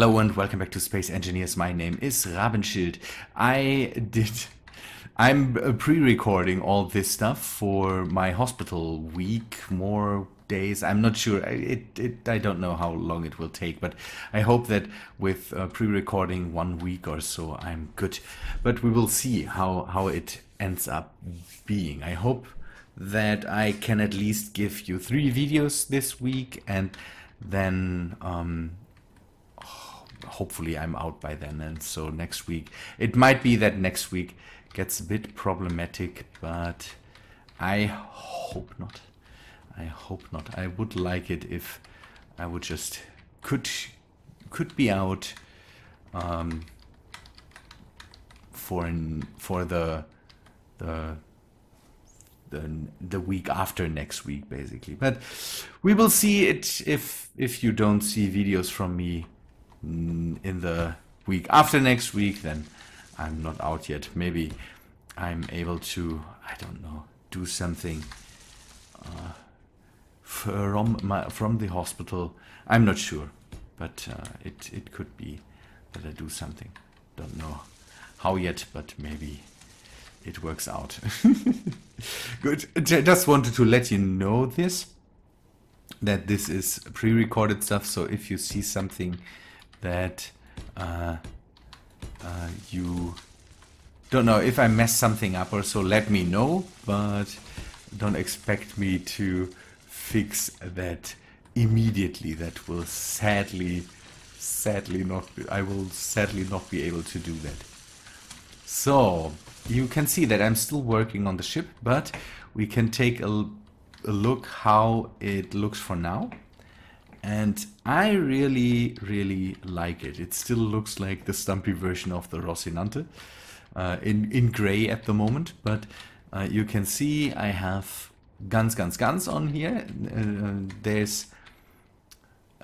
Hello and welcome back to Space Engineers. My name is Rabenschild. I'm pre-recording all this stuff for my hospital week, more days. I'm not sure. I don't know how long it will take, but I hope that with pre-recording 1 week or so, I'm good. But we will see how it ends up being. I hope that I can at least give you 3 videos this week, and then hopefully I'm out by then. And so next week, it might be that next week gets a bit problematic, but I hope not. I hope not. I would like it if I would just could be out for the week after next week, basically. But we will see it if you don't see videos from me in the week after next week, then I'm not out yet. Maybe I'm able to, I don't know, do something from the hospital. I'm not sure, but it could be that I do something. Don't know how yet, but maybe it works out. Good. I just wanted to let you know that this is pre-recorded stuff. So if you see something that you don't know, if I mess something up or so, let me know, but don't expect me to fix that immediately. That will sadly not, I will sadly not be able to do that. So you can see that I'm still working on the ship, but we can take a look how it looks for now. And I really like it. It still looks like the stumpy version of the Rocinante in gray at the moment, but you can see I have guns on here. There's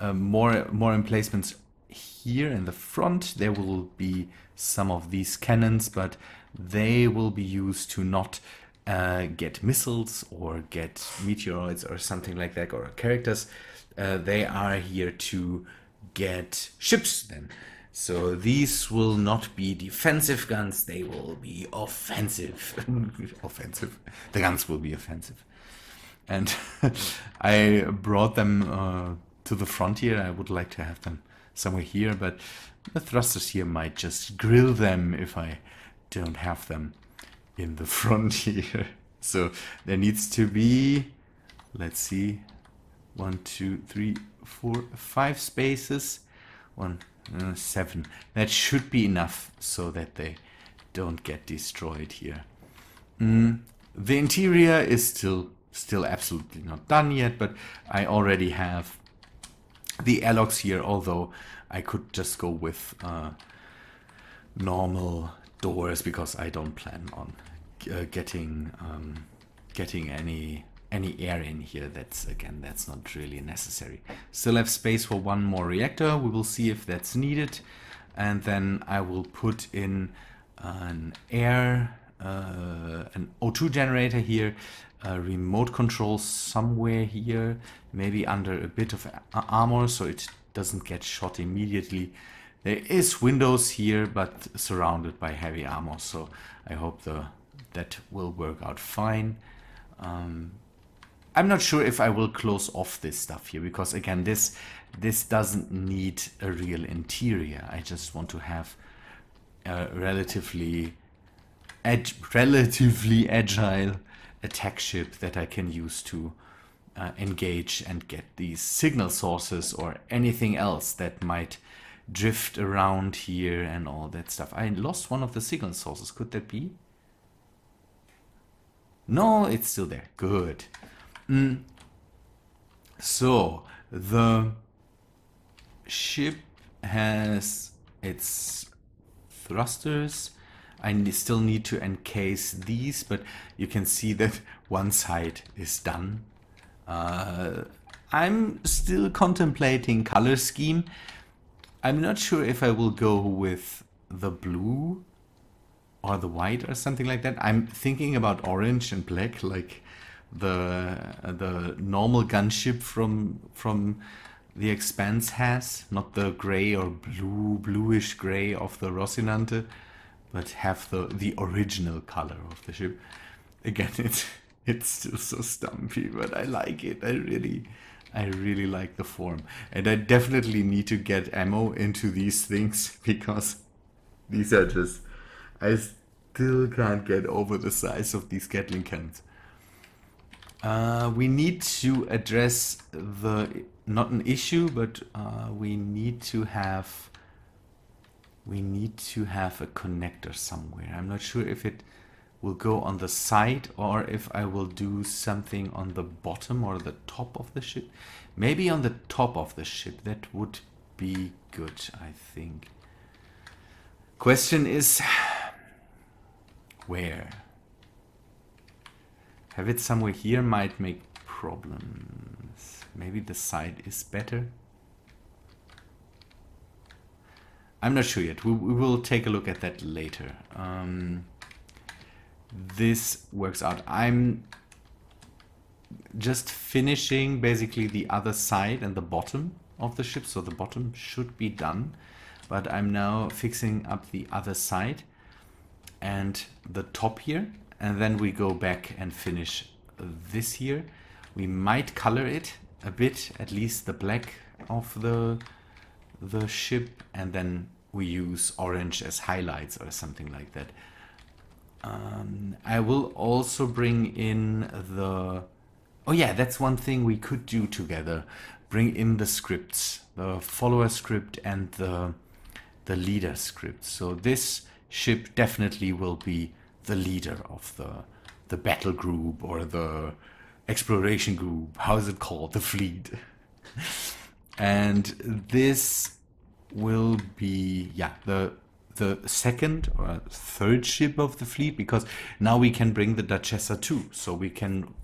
more emplacements here in the front. There will be some of these cannons, but they will be used to not get missiles or get meteoroids or something like that, or characters. They are here to get ships then. So these will not be defensive guns, they will be offensive. Offensive. The guns will be offensive. And I brought them to the front here. I would like to have them somewhere here, but the thrusters here might just grill them if I don't have them in the front here. So there needs to be, let's see, 1, 2, 3, 4, 5 spaces. 7. That should be enough so that they don't get destroyed here. The interior is still absolutely not done yet, but I already have the airlocks here, although I could just go with normal doors because I don't plan on getting any air in here. That's not really necessary. Still have space for 1 more reactor. We will see if that's needed, and then I will put in an O2 generator here, a remote control somewhere here, maybe under a bit of armor so it doesn't get shot immediately. There is windows here, but surrounded by heavy armor, so I hope that will work out fine. I'm not sure if I will close off this stuff here, because again, this doesn't need a real interior. I just want to have a relatively agile attack ship that I can use to engage and get these signal sources or anything else that might drift around here and all that stuff. I lost one of the signal sources. Could that be? No, it's still there. Good. So the ship has its thrusters. I still need to encase these, but you can see that one side is done. I'm still contemplating color scheme. I'm not sure if I will go with the blue or the white or something like that. I'm thinking about orange and black, like the normal gunship from the Expanse has, not the gray or bluish gray of the Rocinante, but have the original color of the ship. Again, it's still so stumpy, but I like it. I really like the form. And I definitely need to get ammo into these things because these are just... I still can't get over the size of these Gatling cannons. We need to address the... not an issue, but we need to have a connector somewhere. I'm not sure if it will go on the side or if I will do something on the bottom or the top of the ship. Maybe on the top of the ship. That would be good, I think. Question is, where? Have it somewhere here might make problems. Maybe the side is better. I'm not sure yet. We will take a look at that later. This works out. I'm just finishing basically the other side and the bottom of the ship. So the bottom should be done. But I'm now fixing up the other side and the top here. And then we go back and finish this here. We might color it a bit, at least the black of the ship, and then we use orange as highlights or something like that. I will also bring in the... oh yeah, that's one thing we could do together. Bring in the scripts, the follower script and the leader script. So this ship definitely will be the leader of the battle group or the exploration group. How is it called? The fleet. And this will be, yeah, the second or third ship of the fleet, because now we can bring the Duchessa too. So we can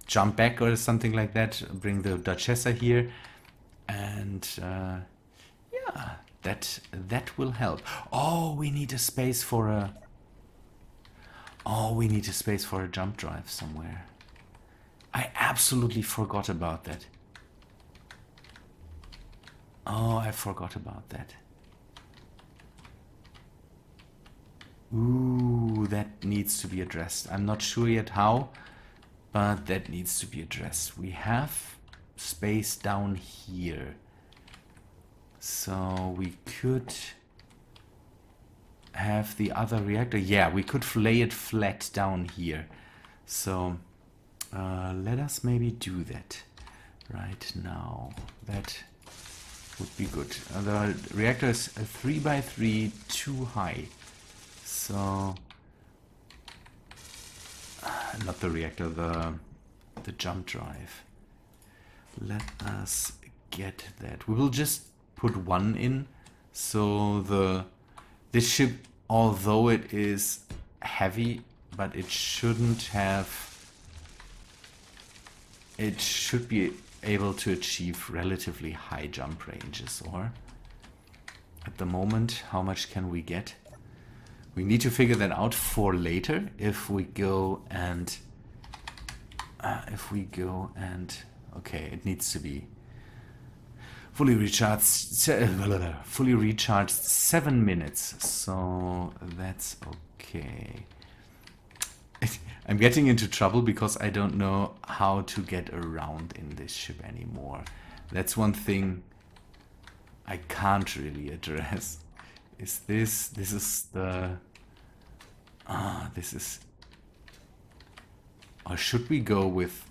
jump back or something like that, bring the Duchessa here, and yeah, that will help. Oh, we need a space for a... oh, we need a space for a jump drive somewhere. I absolutely forgot about that. Oh, I forgot about that. Ooh, that needs to be addressed. I'm not sure yet how, but that needs to be addressed. We have space down here. So we could have the other reactor. Yeah, we could lay it flat down here. So let us maybe do that right now. That would be good. The reactor is 3x3 too high. So not the reactor, the jump drive. Let us get that. We will just put one in. So this ship, although it is heavy, but it shouldn't have... it should be able to achieve relatively high jump ranges. Or at the moment, how much can we get? We need to figure that out for later. If we go and okay, it needs to be fully recharged 7 minutes, so that's okay. I'm getting into trouble because I don't know how to get around in this ship anymore. That's one thing I can't really address. Is this is the... this is... or should we go with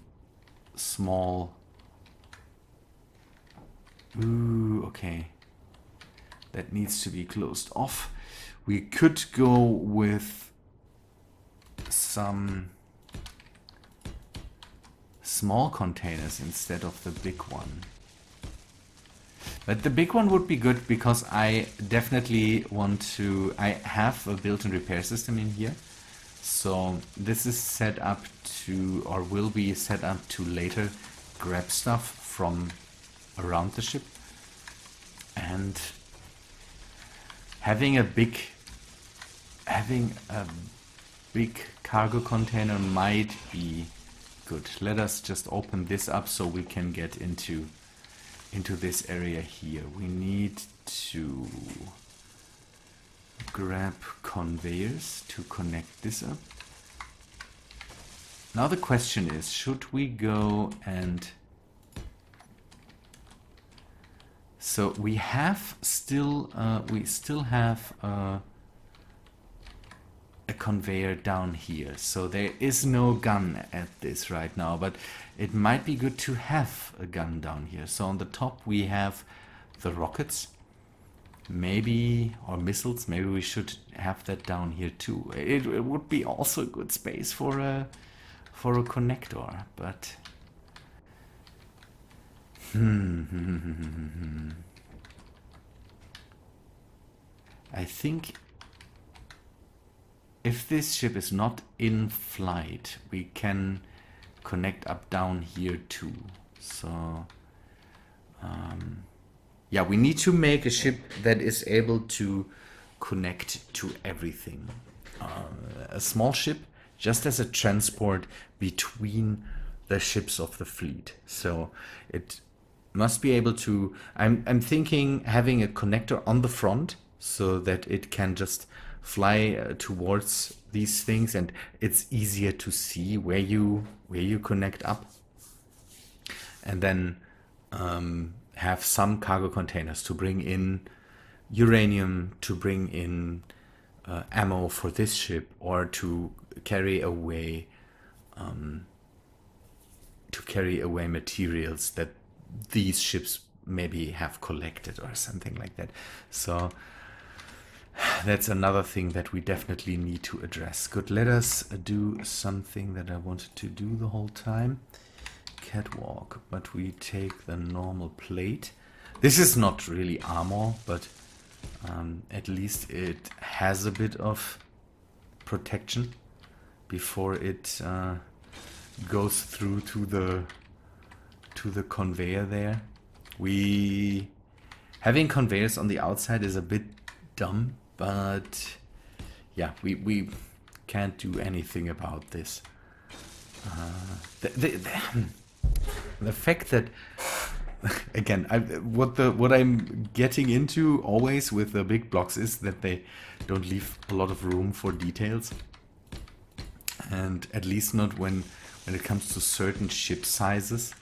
small... ooh, okay. That needs to be closed off. We could go with some small containers instead of the big one. But the big one would be good because I definitely want to... I have a built-in repair system in here. So this is set up to, or will be set up to later grab stuff from around the ship. And having a big cargo container might be Good. Let us just open this up so we can get into this area here. We need to grab conveyors to connect this up. Now the question is, should we go and... So we have still, we still have a conveyor down here. So there is no gun at this right now, but it might be good to have a gun down here. So on the top we have the rockets, maybe, or missiles. Maybe we should have that down here too. It would be also a good space for a connector, but I think if this ship is not in flight, we can connect up down here too. So yeah, we need to make a ship that is able to connect to everything. A small ship just as a transport between the ships of the fleet. So it must be able to... I'm thinking having a connector on the front so that it can just fly towards these things and it's easier to see where you connect up. And then have some cargo containers to bring in uranium, to bring in ammo for this ship, or to carry away materials that these ships maybe have collected or something like that. So that's another thing that we definitely need to address. Good, let us do something that I wanted to do the whole time. Catwalk, but we take the normal plate. This is not really armor, but at least it has a bit of protection before it goes through to the conveyor there. Having conveyors on the outside is a bit dumb, but yeah, we can't do anything about this. The fact that, again, what I'm getting into always with the big blocks is that they don't leave a lot of room for details, and at least not when it comes to certain ship sizes.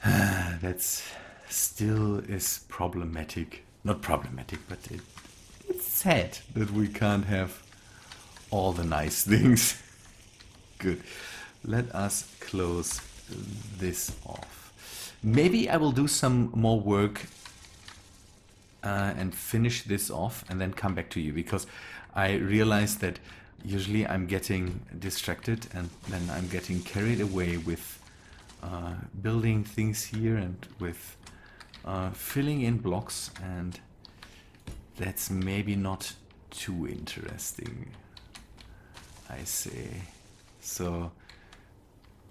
That's still is problematic. Not problematic, but it's sad that we can't have all the nice things. Good. Let us close this off. Maybe I will do some more work and finish this off and then come back to you, because I realize that usually I'm getting distracted and then I'm getting carried away with building things here and with filling in blocks, and that's maybe not too interesting, I say. So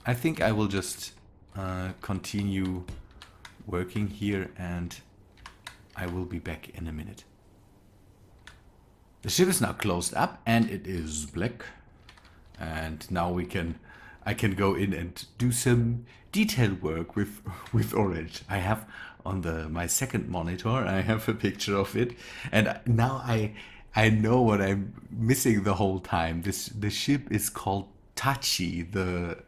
I think I will just continue working here and I will be back in a minute. The ship is now closed up and it is black, and now I can go in and do some detail work with orange. I have on my second monitor, I have a picture of it, and now I know what I'm missing the whole time. The ship is called Tachi, the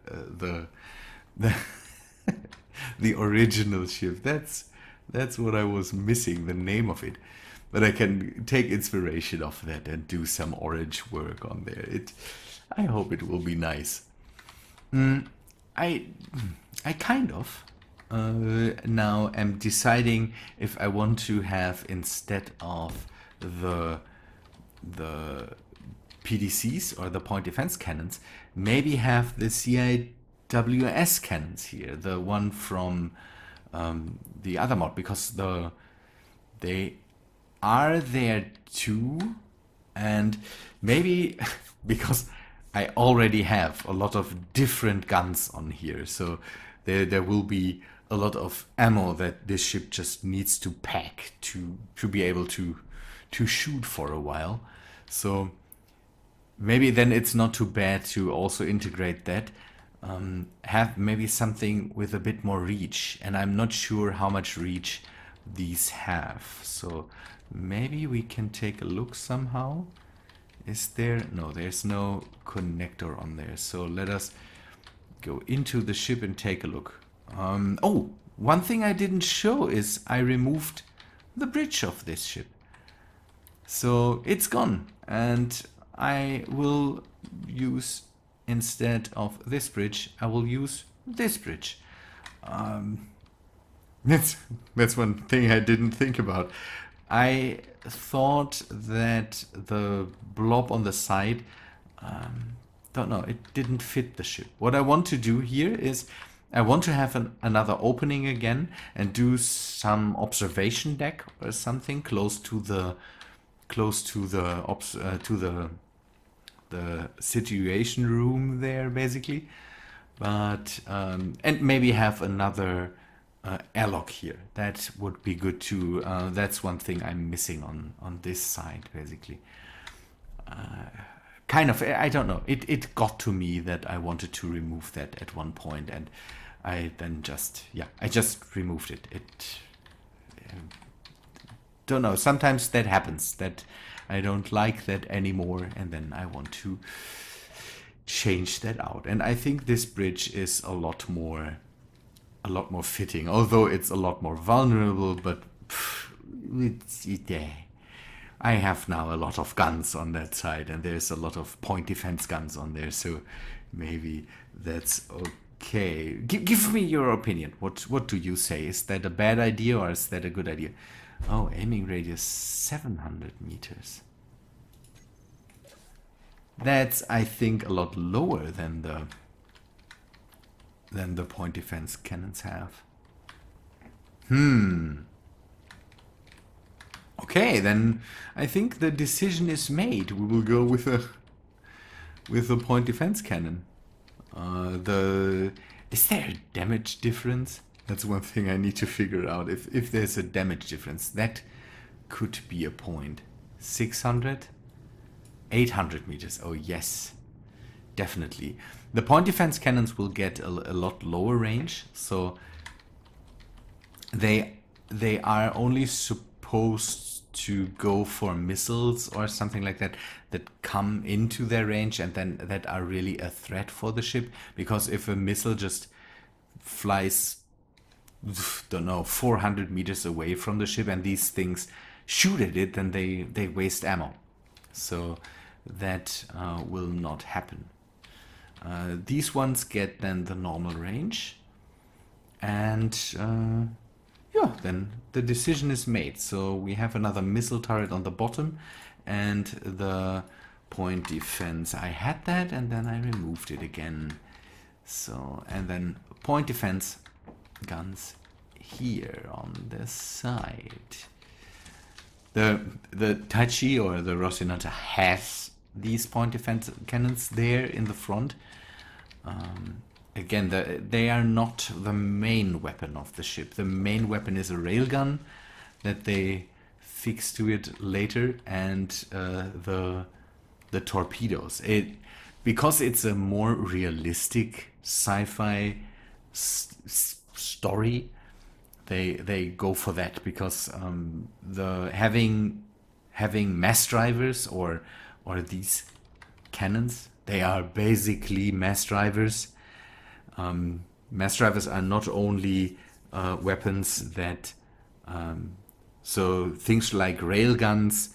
the original ship. That's what I was missing, the name of it. But I can take inspiration of that and do some orange work on there. I hope it will be nice. I kind of now am deciding if I want to have, instead of the PDCs or the point defense cannons, maybe have the CIWS cannons here, the one from the other mod, because they are there too, and maybe because I already have a lot of different guns on here, so there will be a lot of ammo that this ship just needs to pack to be able to shoot for a while. So maybe then it's not too bad to also integrate that. have maybe something with a bit more reach, and I'm not sure how much reach these have. So maybe we can take a look somehow. Is there? No, there's no connector on there. So let us go into the ship and take a look. Oh, one thing I didn't show is I removed the bridge of this ship. So it's gone, and I will use, instead of this bridge, I will use this bridge. That's one thing I didn't think about. I thought that the blob on the side, don't know, it didn't fit the ship. What I want to do here is I want to have another opening again and do some observation deck or something close to the situation room there, basically. But and maybe have another airlock here. That would be good too. That's one thing I'm missing on this side, basically. Kind of, I don't know. It got to me that I wanted to remove that at one point, and I then just, yeah, I just removed it. Don't know. Sometimes that happens, that I don't like that anymore, and then I want to change that out. And I think this bridge is a lot more fitting, although it's a lot more vulnerable. But I have now a lot of guns on that side, and there's a lot of point defense guns on there, so maybe that's okay. Give me your opinion. What do you say? Is that a bad idea or is that a good idea? Oh, aiming radius 700 meters. That's, I think, a lot lower than the point defense cannons have. Okay, then I think the decision is made. We will go with a point defense cannon. Is there a damage difference? That's one thing I need to figure out. If there's a damage difference, that could be a point. 600? 800 meters. Oh yes, definitely. The point defense cannons will get a lot lower range, so they are only supposed to go for missiles or something like that come into their range and then that are really a threat for the ship. Because if a missile just flies, don't know, 400 meters away from the ship and these things shoot at it, then they waste ammo. So that will not happen. These ones get then the normal range, and yeah, then the decision is made. So we have another missile turret on the bottom and the point defense. I had that and then I removed it again. So, and then point defense guns here on the side. The Taichi or the Rosinante has these point defense cannons there in the front. Again, they are not the main weapon of the ship. The main weapon is a railgun that they fix to it later, and the torpedoes. Because it's a more realistic sci-fi story, they go for that, because having mass drivers or these cannons, they are basically mass drivers. Mass drivers are not only weapons that so things like railguns.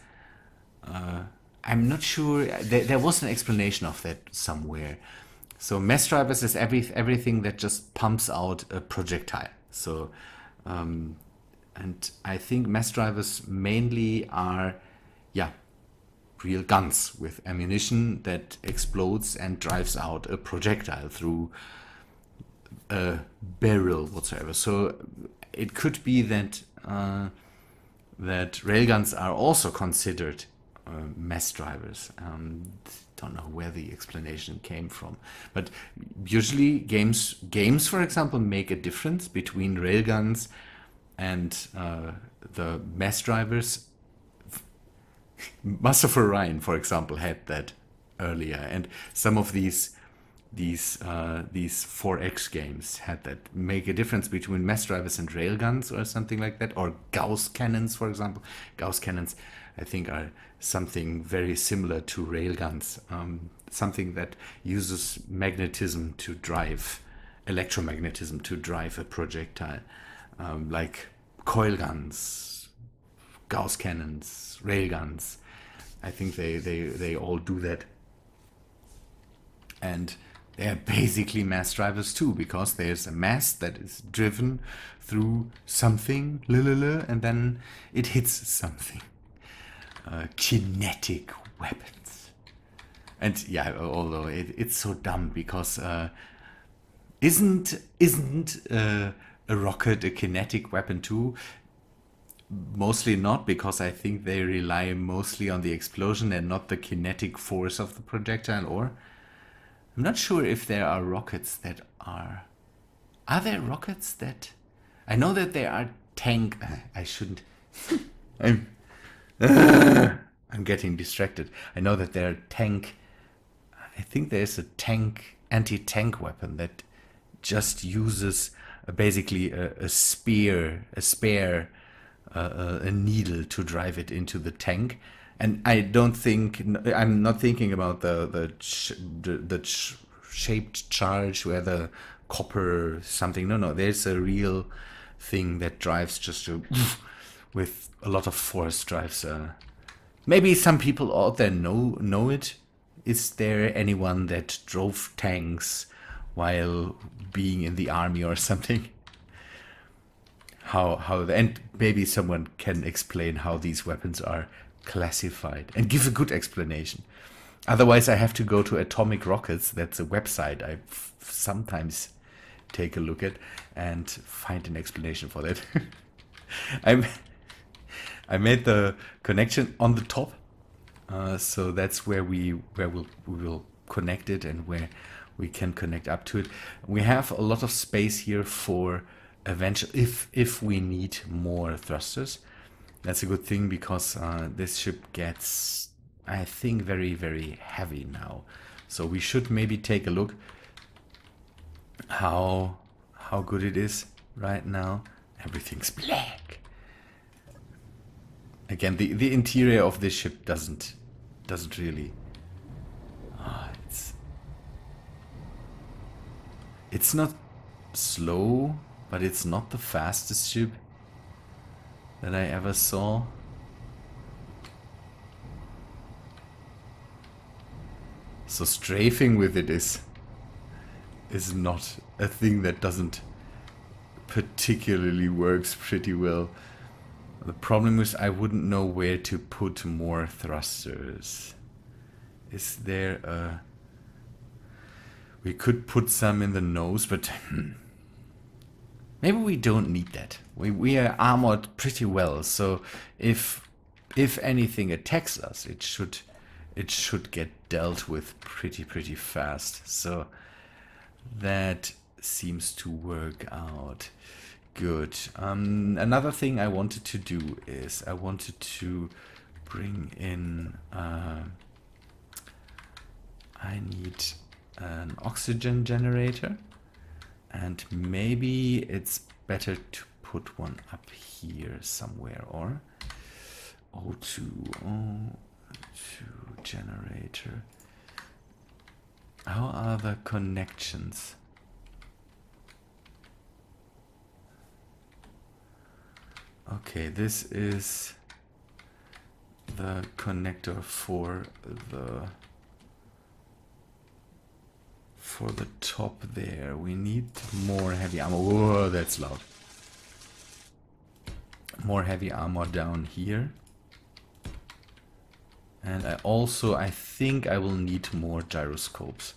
I'm not sure. There was an explanation of that somewhere. So mass drivers is everything that just pumps out a projectile. So and I think mass drivers mainly are, yeah, real guns with ammunition that explodes and drives out a projectile through a barrel whatsoever. So it could be that that railguns are also considered mass drivers. Don't know where the explanation came from, but usually games, for example, make a difference between railguns and the mass drivers. Mass of Orion, for example, had that earlier, and some of these these 4X games had that. Make a difference between mass drivers and railguns or something like that, or Gauss cannons, for example. Gauss cannons, I think, are something very similar to railguns, something that uses magnetism to drive, electromagnetism to drive a projectile, like coil guns, Gauss cannons, railguns. I think they all do that. And they're basically mass drivers too, because there's a mass that is driven through something, and then it hits something. Kinetic weapons. And yeah, although it's so dumb, because isn't a rocket a kinetic weapon too? Mostly not, because I think they rely mostly on the explosion and not the kinetic force of the projectile. Or I'm not sure if there are rockets that are... Are there rockets that... I know that there are tank... I shouldn't... I'm getting distracted. I know that there are tank... I think there's a tank, anti-tank weapon that just uses basically a spare a needle to drive it into the tank. And I don't think, I'm not thinking about the shaped charge where the copper something. No, there's a real thing that drives just with a lot of force drives. Maybe some people out there know it. Is there anyone that drove tanks while being in the army or something? And maybe someone can explain how these weapons are classified and give a good explanation. Otherwise, I have to go to Atomic Rockets. That's a website I sometimes take a look at and find an explanation for that. I made the connection on the top, so that's where we will connect it and where we can connect up to it. We have a lot of space here for eventually, if we need more thrusters. That's a good thing, because this ship gets, I think, very, very heavy now. So we should maybe take a look how good it is right now. Everything's black. Again, the interior of this ship doesn't really. It's not slow, but it's not the fastest ship that I ever saw. So strafing with it is not a thing that doesn't particularly works pretty well. The problem is I wouldn't know where to put more thrusters. Is there a... We could put some in the nose, but maybe we don't need that. We are armored pretty well, so if anything attacks us, it should get dealt with pretty fast. So that seems to work out good. Another thing I wanted to do is I wanted to bring in. I need an oxygen generator, and maybe it's better to put one up here somewhere, or O2 generator. How are the connections? Okay, this is the connector for the top there. We need more heavy armor. Whoa, that's loud. More heavy armor down here. And I think I will need more gyroscopes.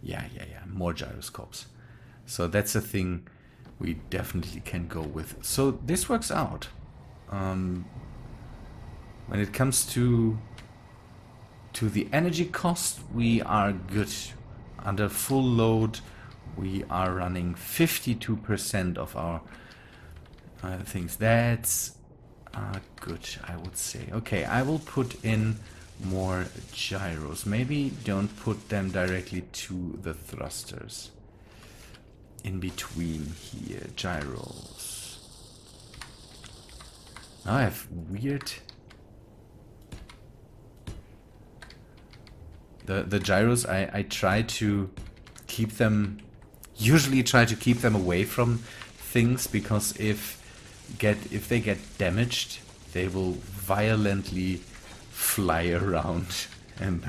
Yeah, more gyroscopes. So that's a thing we definitely can go with. So this works out. When it comes to the energy cost, we are good. Under full load, we are running 52% of our things. That's good, I would say. Okay, I will put in more gyros. Maybe don't put them directly to the thrusters. In between here, gyros. Now I have weird... The gyros, I try to keep them... Usually try to keep them away from things, because if they get damaged, they will violently fly around, and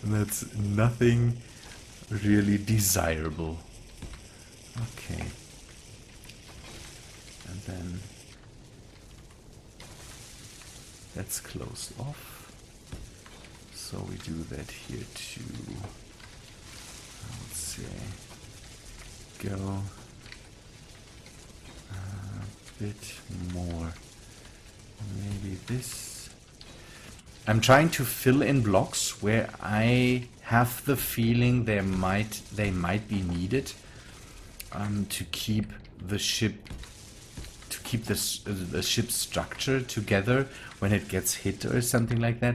that's nothing really desirable. Okay, and then that's closed off. So we do that here too. Let's say go a bit more. Maybe this. I'm trying to fill in blocks where I have the feeling they might be needed to keep the ship's structure together when it gets hit or something like that.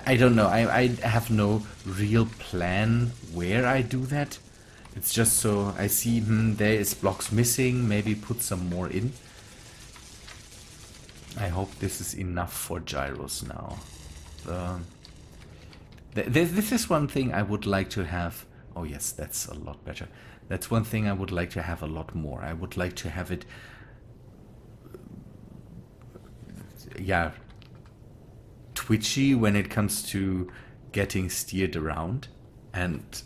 I don't know. I have no real plan where I do that. It's just so I see there is blocks missing. Maybe put some more in. I hope this is enough for gyros now. This is one thing I would like to have. Oh yes, that's a lot better. That's one thing I would like to have a lot more. I would like to have it... yeah... twitchy when it comes to getting steered around, and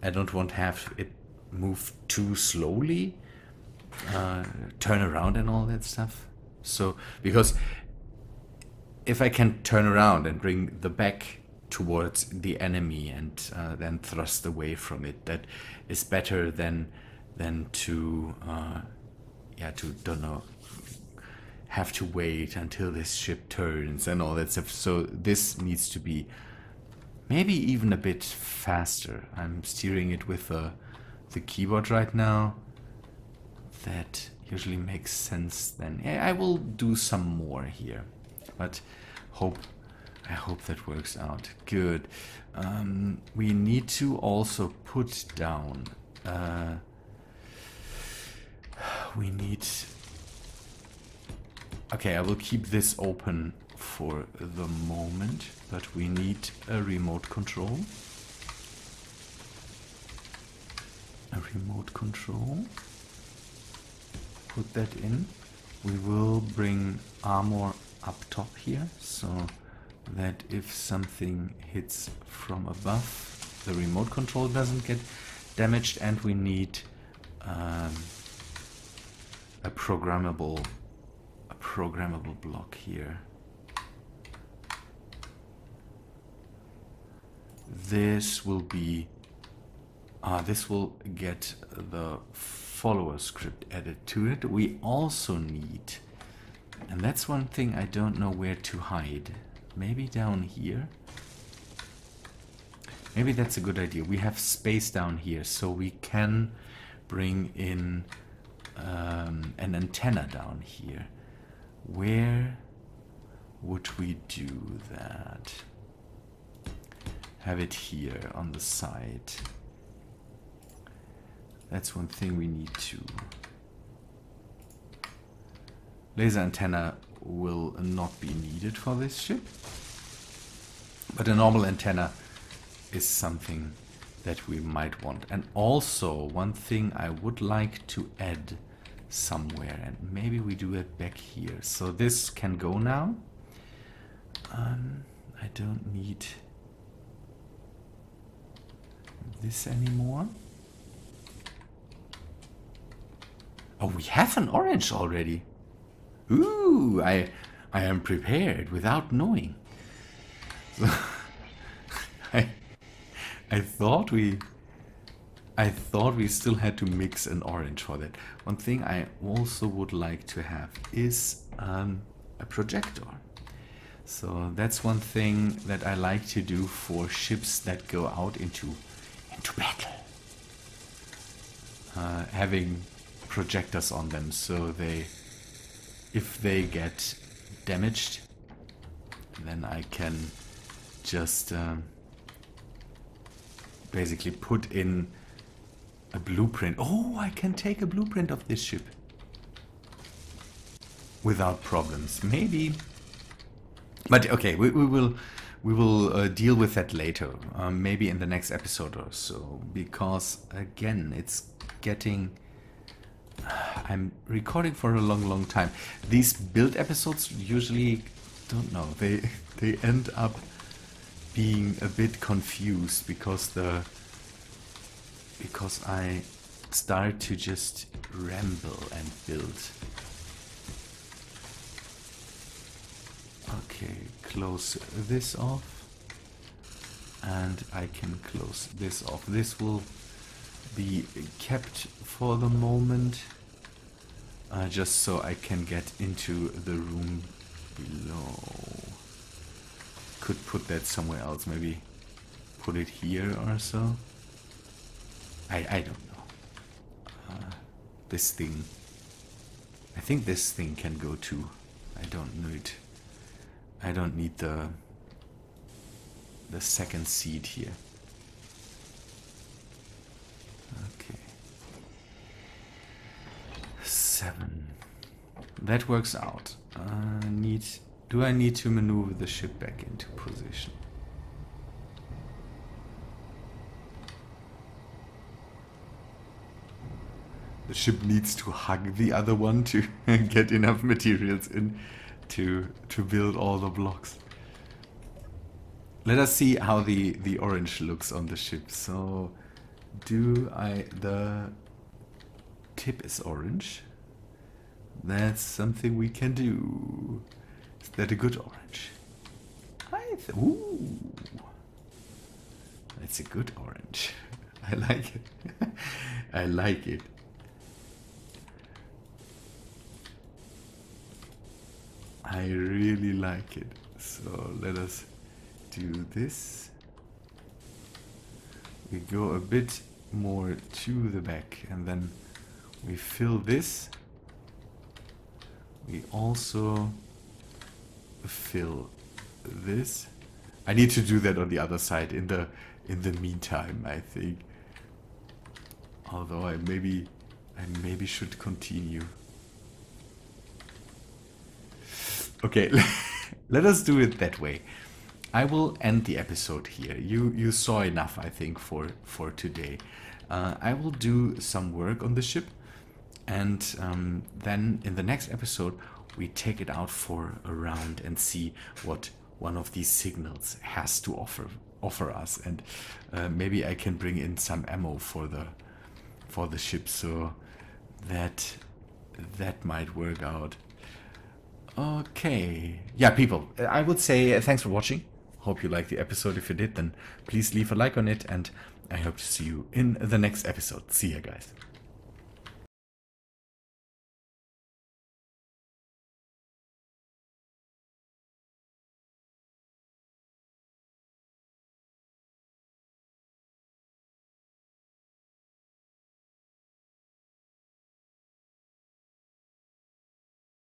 I don't want to have it move too slowly, turn around and all that stuff. So, because if I can turn around and bring the back towards the enemy and then thrust away from it, that is better than to don't know, have to wait until this ship turns and all that stuff. So this needs to be maybe even a bit faster. I'm steering it with the keyboard right now. That usually makes sense then. Yeah, I will do some more here, but I hope that works out. Good. We need to also put down... we need... Okay, I will keep this open for the moment, but we need a remote control. A remote control. Put that in. We will bring armor up top here, so that if something hits from above, the remote control doesn't get damaged, and we need a programmable block here. This will be this will get the follower script added to it. We also need, and that's one thing I don't know where to hide, maybe down here. Maybe that's a good idea. We have space down here, so we can bring in an antenna down here. Where would we do that? Have it here on the side. That's one thing we need to. Laser antenna will not be needed for this ship, but a normal antenna is something that we might want. And also one thing I would like to add somewhere, and maybe we do it back here. So this can go now. I don't need this anymore. Oh, we have an orange already. Ooh, I am prepared without knowing. So I thought we still had to mix an orange for that. One thing I also would like to have is a projector. So that's one thing that I like to do for ships that go out into battle. Having projectors on them, so if they get damaged, then I can just basically put in a blueprint. Oh, I can take a blueprint of this ship without problems. Maybe, but okay, we will deal with that later. Maybe in the next episode or so, because again, it's getting. I'm recording for a long time. These build episodes usually, don't know, they end up being a bit confused because I start to just ramble and build. Okay, close this off, and I can close this off. This will be kept for the moment, just so I can get into the room below. Could put that somewhere else, maybe put it here or so. I don't know. This thing, I think this thing can go too. I don't need the second seat here. Okay. 7. That works out. Do I need to maneuver the ship back into position? The ship needs to hug the other one to get enough materials in to build all the blocks. Let us see how the orange looks on the ship. So the tip is orange. That's something we can do. Is that a good orange? Ooh, that's a good orange. I like it. I like it. I really like it. So let us do this. We go a bit more to the back, and then we fill this. We also fill this. I need to do that on the other side in the meantime, I think. Although I maybe should continue. Okay, let us do it that way. I will end the episode here. You saw enough, I think, for today. I will do some work on the ship, and then in the next episode we take it out for a round and see what one of these signals has to offer us, and maybe I can bring in some ammo for the ship, so that might work out. Okay, yeah, people, I would say thanks for watching. Hope you liked the episode. If you did, then please leave a like on it, and I hope to see you in the next episode. See ya, guys.